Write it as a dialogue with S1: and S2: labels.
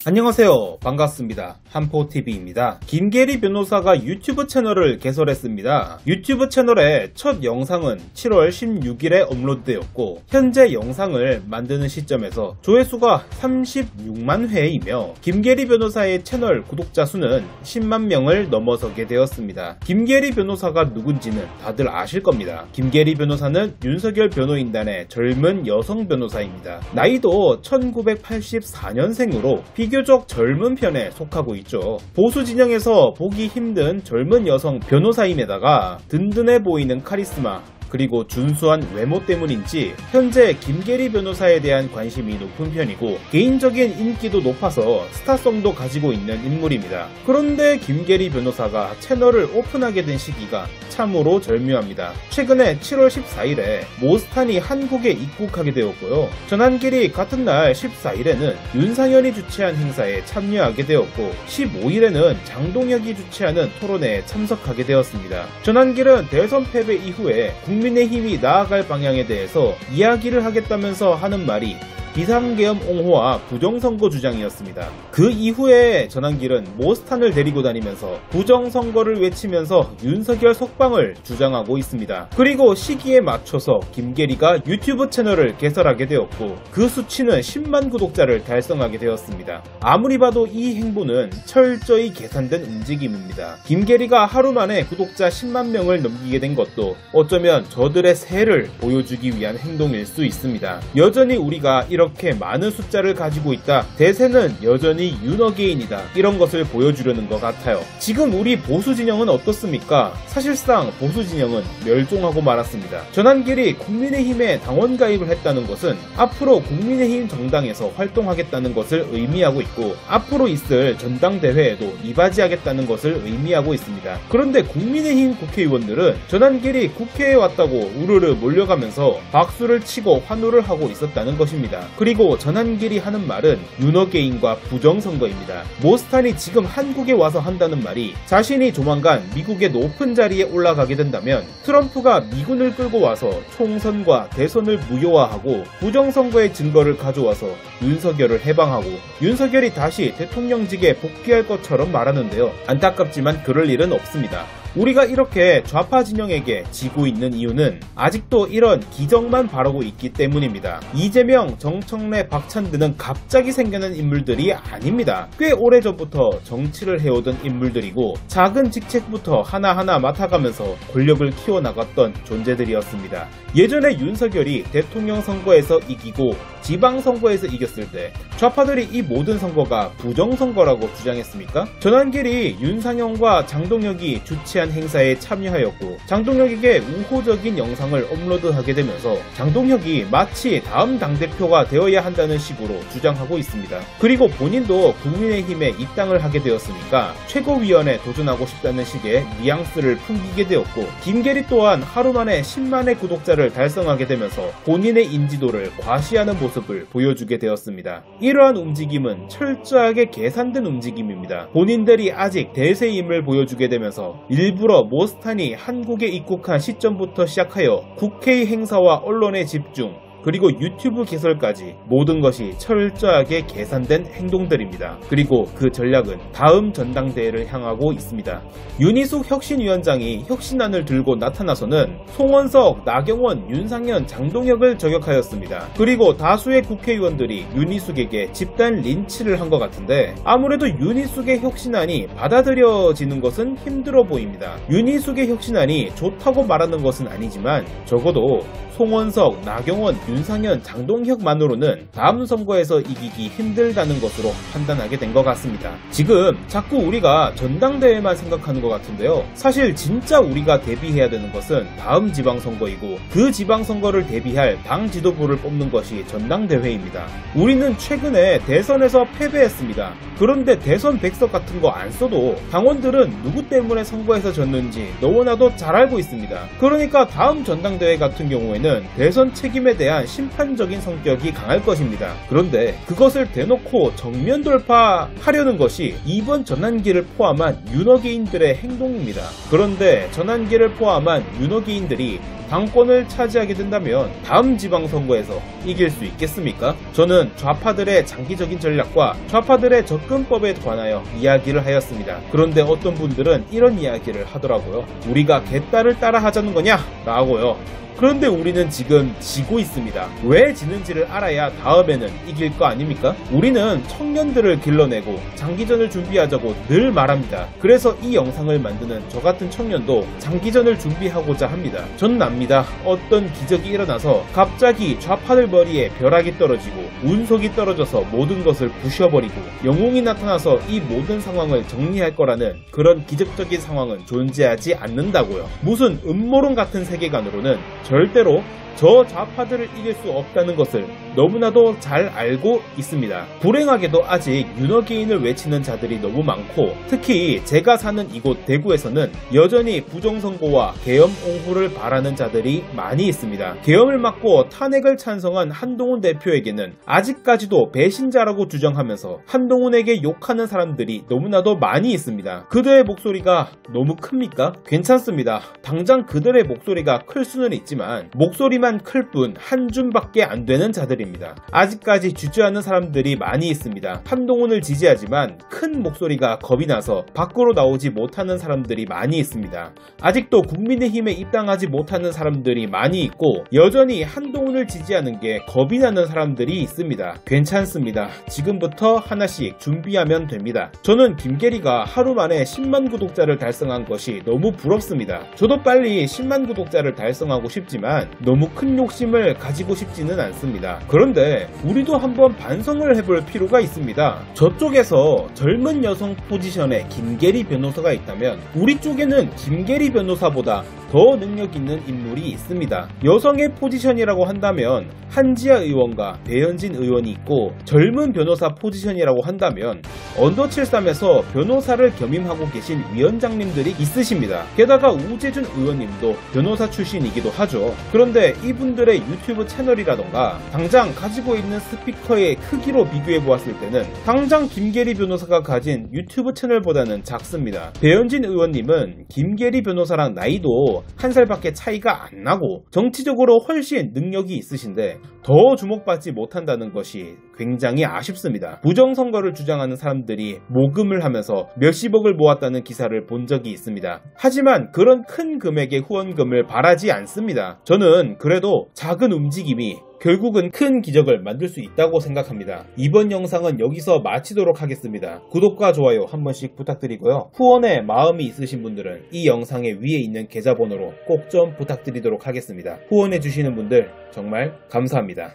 S1: 안녕하세요. 반갑습니다. 한포TV입니다. 김계리 변호사가 유튜브 채널을 개설했습니다. 유튜브 채널의 첫 영상은 7월 16일에 업로드되었고 현재 영상을 만드는 시점에서 조회수가 36만 회이며 김계리 변호사의 채널 구독자 수는 10만 명을 넘어서게 되었습니다. 김계리 변호사가 누군지는 다들 아실 겁니다. 김계리 변호사는 윤석열 변호인단의 젊은 여성 변호사입니다. 나이도 1984년생으로 비교적 젊은 편에 속하고 있죠. 보수 진영에서 보기 힘든 젊은 여성 변호사임에다가 든든해 보이는 카리스마 그리고 준수한 외모 때문인지 현재 김계리 변호사에 대한 관심이 높은 편이고 개인적인 인기도 높아서 스타성도 가지고 있는 인물입니다. 그런데 김계리 변호사가 채널을 오픈하게 된 시기가 참으로 절묘합니다. 최근에 7월 14일에 모스탄이 한국에 입국하게 되었고요. 전한길이 같은 날 14일에는 윤상현이 주최한 행사에 참여하게 되었고 15일에는 장동혁이 주최하는 토론회에 참석하게 되었습니다. 전한길은 대선 패배 이후에 국민의힘이 나아갈 방향에 대해서 이야기를 하겠다면서 하는 말이 비상계엄 옹호와 부정선거 주장이었습니다. 그 이후에 전한길은 모스탄을 데리고 다니면서 부정선거를 외치면서 윤석열 석방을 주장하고 있습니다. 그리고 시기에 맞춰서 김계리가 유튜브 채널을 개설하게 되었고 그 수치는 10만 구독자를 달성하게 되었습니다. 아무리 봐도 이 행보는 철저히 계산된 움직임입니다. 김계리가 하루 만에 구독자 10만 명을 넘기게 된 것도 어쩌면 저들의 세를 보여주기 위한 행동일 수 있습니다. 여전히 우리가 이렇게 많은 숫자를 가지고 있다. 대세는 여전히 윤어게인이다. 이런 것을 보여주려는 것 같아요. 지금 우리 보수 진영은 어떻습니까? 사실상 보수 진영은 멸종하고 말았습니다. 전한길이 국민의힘에 당원 가입을 했다는 것은 앞으로 국민의힘 정당에서 활동하겠다는 것을 의미하고 있고 앞으로 있을 전당대회에도 이바지하겠다는 것을 의미하고 있습니다. 그런데 국민의힘 국회의원들은 전한길이 국회에 왔다고 우르르 몰려가면서 박수를 치고 환호를 하고 있었다는 것입니다. 그리고 전한길이 하는 말은 윤어게인과 부정선거입니다. 모스탄이 지금 한국에 와서 한다는 말이 자신이 조만간 미국의 높은 자리에 올라가게 된다면 트럼프가 미군을 끌고 와서 총선과 대선을 무효화하고 부정선거의 증거를 가져와서 윤석열을 해방하고 윤석열이 다시 대통령직에 복귀할 것처럼 말하는데요. 안타깝지만 그럴 일은 없습니다. 우리가 이렇게 좌파 진영에게 지고 있는 이유는 아직도 이런 기적만 바라고 있기 때문입니다. 이재명, 정청래, 박찬 등은 갑자기 생겨난 인물들이 아닙니다. 꽤 오래전부터 정치를 해오던 인물들이고 작은 직책부터 하나하나 맡아가면서 권력을 키워나갔던 존재들이었습니다. 예전에 윤석열이 대통령 선거에서 이기고 지방선거에서 이겼을 때 좌파들이 이 모든 선거가 부정선거라고 주장했습니까? 전한길이 윤상현과 장동혁이 주최한 행사에 참여하였고 장동혁에게 우호적인 영상을 업로드하게 되면서 장동혁이 마치 다음 당대표가 되어야 한다는 식으로 주장하고 있습니다. 그리고 본인도 국민의힘에 입당을 하게 되었으니까 최고위원에 도전하고 싶다는 식의 뉘앙스를 풍기게 되었고 김계리 또한 하루 만에 10만의 구독자를 달성하게 되면서 본인의 인지도를 과시하는 모습을 보여주게 되었습니다. 이러한 움직임은 철저하게 계산된 움직임입니다. 본인들이 아직 대세임을 보여주게 되면서 일부러 모스탄이 한국에 입국한 시점부터 시작하여 국회의 행사와 언론의 집중 그리고 유튜브 개설까지 모든 것이 철저하게 계산된 행동들입니다. 그리고 그 전략은 다음 전당대회를 향하고 있습니다. 윤희숙 혁신위원장이 혁신안을 들고 나타나서는 송원석, 나경원, 윤상현, 장동혁을 저격하였습니다. 그리고 다수의 국회의원들이 윤희숙에게 집단 린치를 한 것 같은데 아무래도 윤희숙의 혁신안이 받아들여지는 것은 힘들어 보입니다. 윤희숙의 혁신안이 좋다고 말하는 것은 아니지만 적어도 송원석, 나경원, 윤상현, 장동혁만으로는 다음 선거에서 이기기 힘들다는 것으로 판단하게 된 것 같습니다. 지금 자꾸 우리가 전당대회만 생각하는 것 같은데요. 사실 진짜 우리가 대비해야 되는 것은 다음 지방선거이고 그 지방선거를 대비할 당 지도부를 뽑는 것이 전당대회입니다. 우리는 최근에 대선에서 패배했습니다. 그런데 대선 백석 같은 거 안 써도 당원들은 누구 때문에 선거에서 졌는지 너무나도 잘 알고 있습니다. 그러니까 다음 전당대회 같은 경우에는 대선 책임에 대한 하지만 심판적인 성격이 강할 것입니다. 그런데 그것을 대놓고 정면 돌파하려는 것이 이번 전환기를 포함한 윤호개인들의 행동입니다. 그런데 전환기를 포함한 윤호개인들이 당권을 차지하게 된다면 다음 지방선거에서 이길 수 있겠습니까? 저는 좌파들의 장기적인 전략과 좌파들의 접근법에 관하여 이야기를 하였습니다. 그런데 어떤 분들은 이런 이야기를 하더라고요. 우리가 개딸을 따라 하자는 거냐? 라고요. 그런데 우리는 지금 지고 있습니다. 왜 지는지를 알아야 다음에는 이길 거 아닙니까? 우리는 청년들을 길러내고 장기전을 준비하자고 늘 말합니다. 그래서 이 영상을 만드는 저 같은 청년도 장기전을 준비하고자 합니다. 저는 압니다. 어떤 기적이 일어나서 갑자기 좌파들 머리에 벼락이 떨어지고 운석이 떨어져서 모든 것을 부셔버리고 영웅이 나타나서 이 모든 상황을 정리할 거라는 그런 기적적인 상황은 존재하지 않는다고요. 무슨 음모론 같은 세계관으로는 절대로 저 좌파들을 이길 수 없다는 것을 너무나도 잘 알고 있습니다. 불행하게도 아직 윤호개인을 외치는 자들이 너무 많고 특히 제가 사는 이곳 대구에서는 여전히 부정선거와 계엄 옹호를 바라는 자들이 많이 있습니다. 계엄을 막고 탄핵을 찬성한 한동훈 대표에게는 아직까지도 배신자라고 주장하면서 한동훈에게 욕하는 사람들이 너무나도 많이 있습니다. 그들의 목소리가 너무 큽니까? 괜찮습니다. 당장 그들의 목소리가 클 수는 있지만 목소리만 클 뿐 한 줌밖에 안 되는 자들입니다. 아직까지 주저하는 사람들이 많이 있습니다. 한동훈을 지지하지만 큰 목소리가 겁이 나서 밖으로 나오지 못하는 사람들이 많이 있습니다. 아직도 국민의힘에 입당하지 못하는 사람들이 많이 있고 여전히 한동훈을 지지하는 게 겁이 나는 사람들이 있습니다. 괜찮습니다. 지금부터 하나씩 준비하면 됩니다. 저는 김계리가 하루 만에 10만 구독자를 달성한 것이 너무 부럽습니다. 저도 빨리 10만 구독자를 달성하고 싶지만 너무 큰 욕심을 가지고 싶지는 않습니다. 그런데 우리도 한번 반성을 해볼 필요가 있습니다. 저쪽에서 젊은 여성 포지션에 김계리 변호사가 있다면 우리 쪽에는 김계리 변호사보다 더 능력 있는 인물이 있습니다. 여성의 포지션이라고 한다면 한지아 의원과 배현진 의원이 있고 젊은 변호사 포지션이라고 한다면 언더73에서 변호사를 겸임하고 계신 위원장님들이 있으십니다. 게다가 우재준 의원님도 변호사 출신이기도 하죠. 그런데 이분들의 유튜브 채널이라던가 당장 가지고 있는 스피커의 크기로 비교해 보았을 때는 당장 김계리 변호사가 가진 유튜브 채널보다는 작습니다. 배현진 의원님은 김계리 변호사랑 나이도 한 살밖에 차이가 안 나고 정치적으로 훨씬 능력이 있으신데 더 주목받지 못한다는 것이 굉장히 아쉽습니다. 부정선거를 주장하는 사람들이 모금을 하면서 몇십억을 모았다는 기사를 본 적이 있습니다. 하지만 그런 큰 금액의 후원금을 바라지 않습니다. 저는 그래도 작은 움직임이 결국은 큰 기적을 만들 수 있다고 생각합니다. 이번 영상은 여기서 마치도록 하겠습니다. 구독과 좋아요 한 번씩 부탁드리고요. 후원에 마음이 있으신 분들은 이 영상의 위에 있는 계좌번호로 꼭 좀 부탁드리도록 하겠습니다. 후원해주시는 분들 정말 감사합니다.